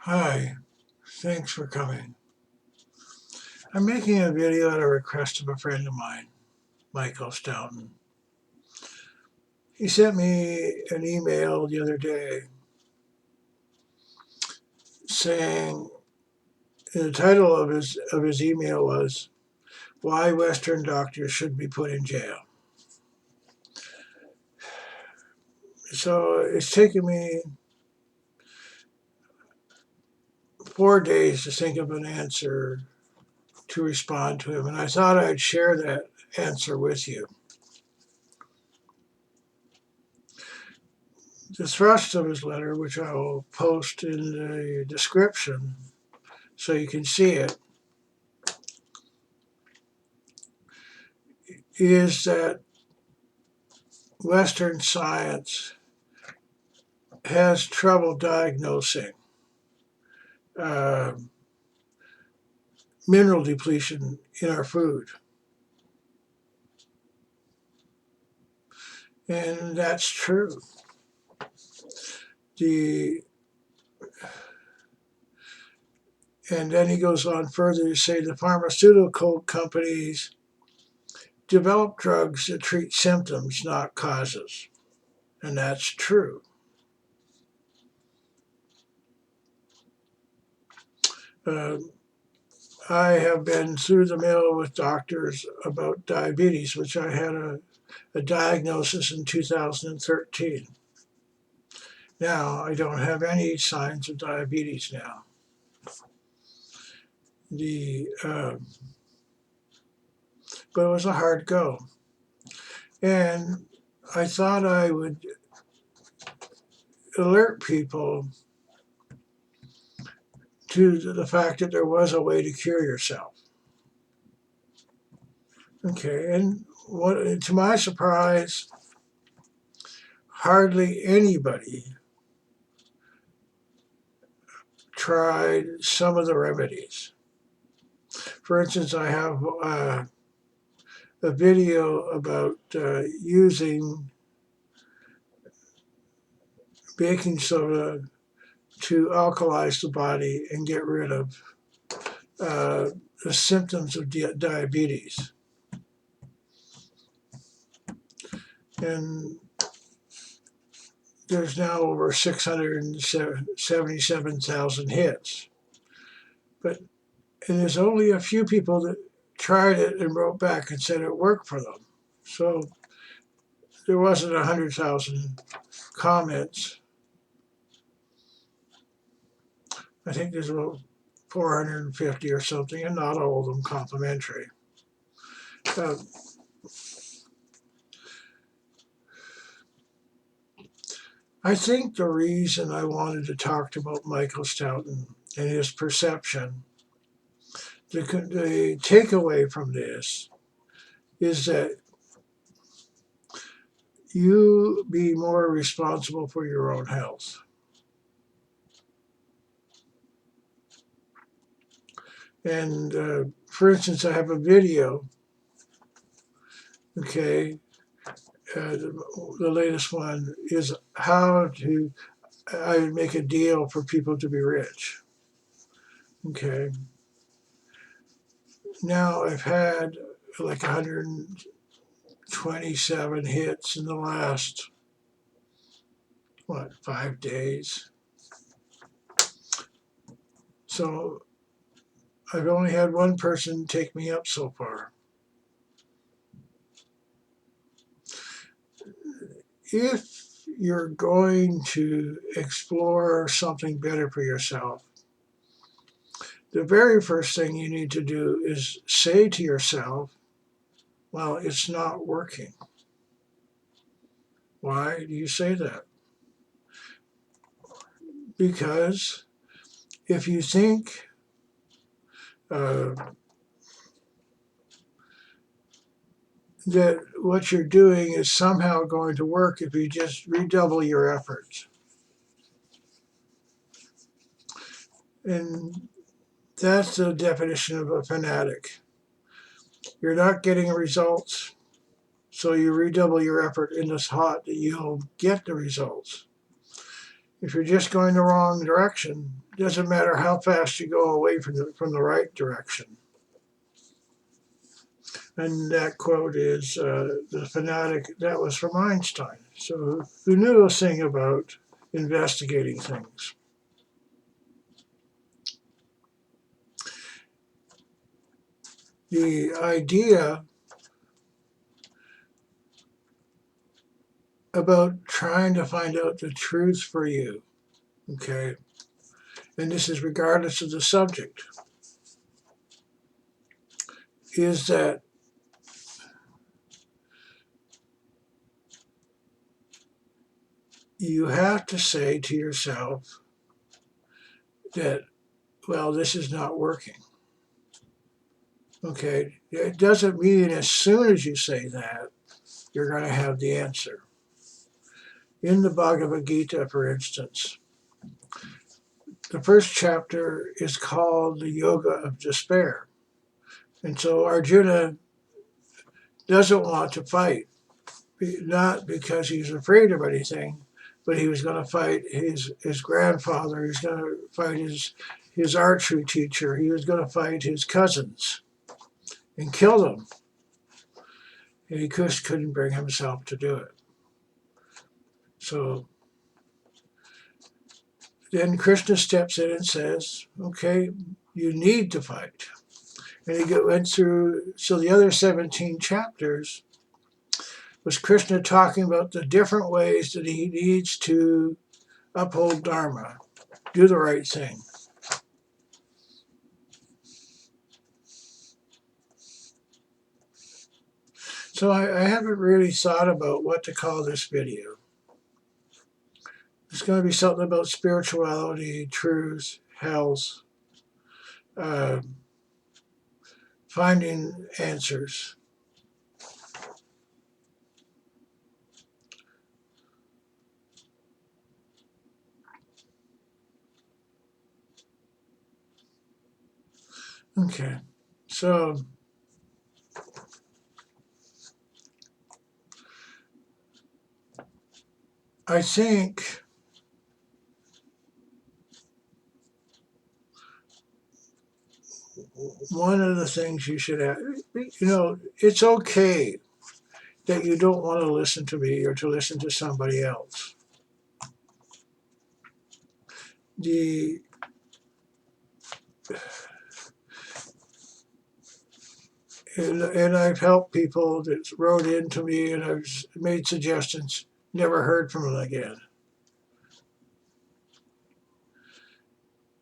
Hi, thanks for coming. I'm making a video at a request of a friend of mine, Michael Stoughton. He sent me an email the other day saying the title of his email was Why Western Doctors Should Be Put in Jail. So it's taken me 4 days to think of an answer to respond to him, and I thought I'd share that answer with you. The thrust of his letter, which I will post in the description so you can see it, is that Western science has trouble diagnosing uh, mineral depletion in our food. And that's true. And then he goes on further to say the pharmaceutical companies develop drugs that treat symptoms, not causes. And that's true. I have been through the mill with doctors about diabetes, which I had a diagnosis in 2013. Now, I don't have any signs of diabetes now. But it was a hard go. And I thought I would alert people to the fact that there was a way to cure yourself. Okay, and to my surprise, hardly anybody tried some of the remedies. For instance, I have a video about using baking soda to alkalize the body and get rid of the symptoms of diabetes. And there's now over 677,000 hits. And there's only a few people that tried it and wrote back and said it worked for them. So there wasn't 100,000 comments. I think there's about 450 or something, and not all of them complimentary. I think the reason I wanted to talk about Michael Stoughton and his perception, the takeaway from this is that you be more responsible for your own health. And for instance, I have a video, okay, the latest one is how I would make a deal for people to be rich. Okay. Now I've had like 127 hits in the last, 5 days. So I've only had one person take me up so far. If you're going to explore something better for yourself, the very first thing you need to do is say to yourself, well, it's not working. Why do you say that? Because if you think that what you're doing is somehow going to work if you just redouble your efforts. And that's the definition of a fanatic. You're not getting results, so you redouble your effort in this thought that you'll get the results. If you're just going the wrong direction, doesn't matter how fast you go away from the right direction. And that quote is the fanatic, that was from Einstein. So who knew a thing about investigating things? The idea about trying to find out the truth for you, okay, and this is regardless of the subject, is that you have to say to yourself that, well, this is not working. Okay, it doesn't mean as soon as you say that, you're going to have the answer. In the Bhagavad Gita, for instance, the first chapter is called the Yoga of Despair. And so Arjuna doesn't want to fight, not because he's afraid of anything, but he was going to fight his grandfather, he's going to fight his archery teacher, he was going to fight his cousins and kill them. And he just couldn't bring himself to do it. So then Krishna steps in and says, okay, you need to fight. And he went through, so the other 17 chapters was Krishna talking about the different ways that he needs to uphold Dharma, do the right thing. So I haven't really thought about what to call this video. It's going to be something about spirituality, truth, health, finding answers. Okay, so I think one of the things you should have, it's okay that you don't want to listen to me or to listen to somebody else. And I've helped people that wrote in to me and I've made suggestions, never heard from them again.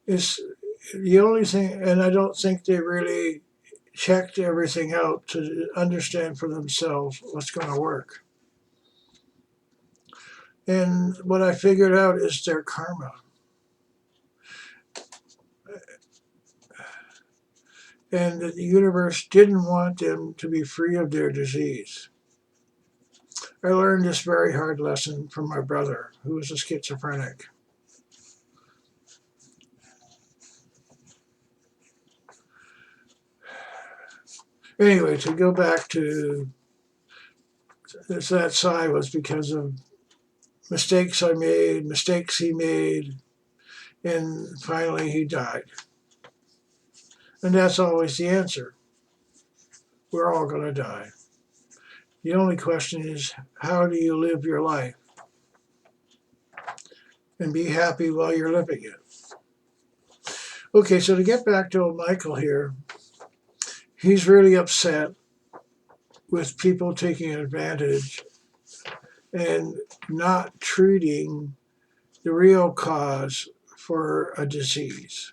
It's the only thing, and I don't think they really checked everything out to understand for themselves what's going to work. And what I figured out is their karma. And that the universe didn't want them to be free of their disease. I learned this very hard lesson from my brother, who was a schizophrenic. Anyway, to go back to that sigh was because of mistakes I made, mistakes he made, and finally he died. And that's always the answer. We're all going to die. The only question is, how do you live your life? And be happy while you're living it. Okay, so to get back to Michael here, he's really upset with people taking advantage and not treating the real cause for a disease.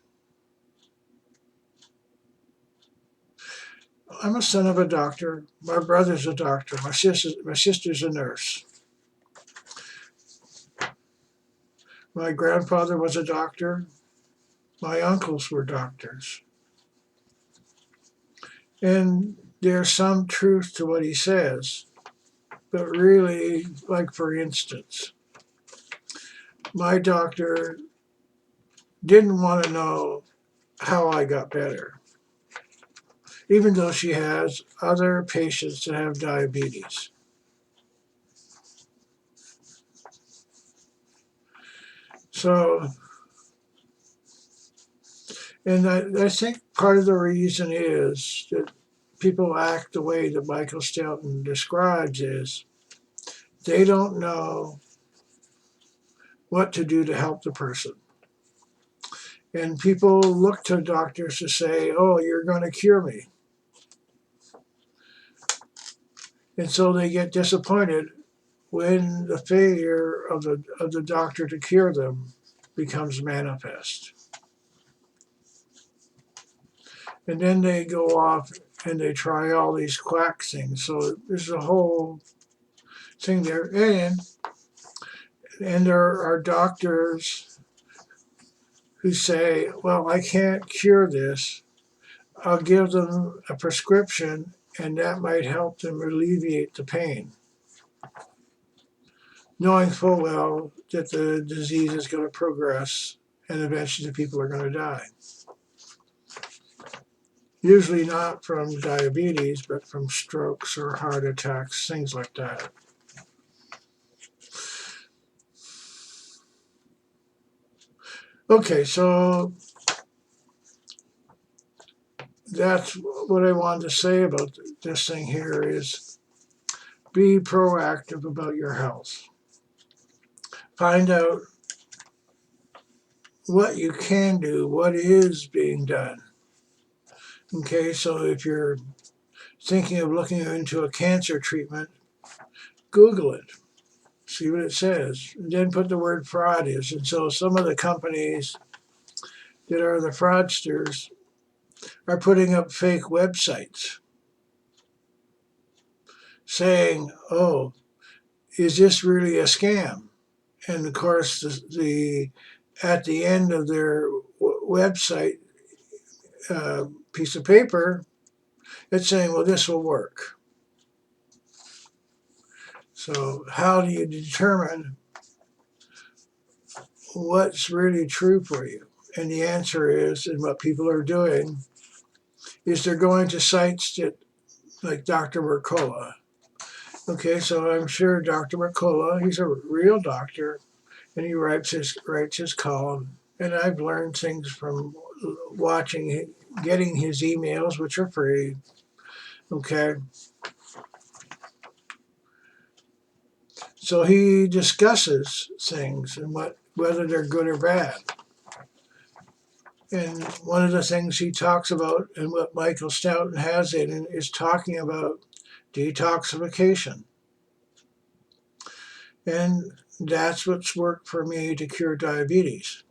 I'm a son of a doctor. My brother's a doctor. My sister's a nurse. My grandfather was a doctor. My uncles were doctors. And there's some truth to what he says. But really, like for instance, my doctor didn't want to know how I got better, even though she has other patients that have diabetes. So And I think part of the reason is that people act the way that Michael Stelton describes is they don't know what to do to help the person. And people look to doctors to say, oh, you're going to cure me. And so they get disappointed when the failure of the doctor to cure them becomes manifest. And then they go off and they try all these quack things. So there's a whole thing there. And there are doctors who say, well, I can't cure this. I'll give them a prescription and that might help them alleviate the pain, knowing full well that the disease is going to progress and eventually the people are going to die. Usually not from diabetes, but from strokes or heart attacks, things like that. Okay, so that's what I wanted to say about this thing here is be proactive about your health. Find out what you can do, what is being done. Okay, so if you're thinking of looking into a cancer treatment, Google it, see what it says, and then put the word fraud is. And so some of the companies that are the fraudsters are putting up fake websites saying, oh, is this really a scam? And of course, at the end of their website piece of paper, it's saying, well, this will work. So how do you determine what's really true for you? And the answer is, and what people are doing, is they're going to sites that, like Dr. Mercola. Okay, so I'm sure Dr. Mercola, he's a real doctor, and he writes his column. And I've learned things from getting his emails, which are free. Okay. So he discusses things and whether they're good or bad. And one of the things he talks about, and what Michael Stelton has in it, is talking about detoxification. And that's what's worked for me to cure diabetes.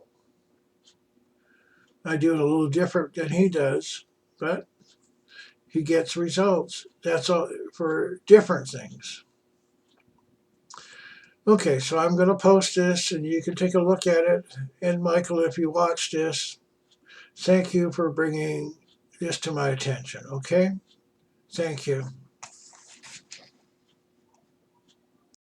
I do it a little different than he does, but he gets results. That's all for different things. Okay, so I'm going to post this and you can take a look at it. And Michael, if you watch this, thank you for bringing this to my attention, okay? Thank you.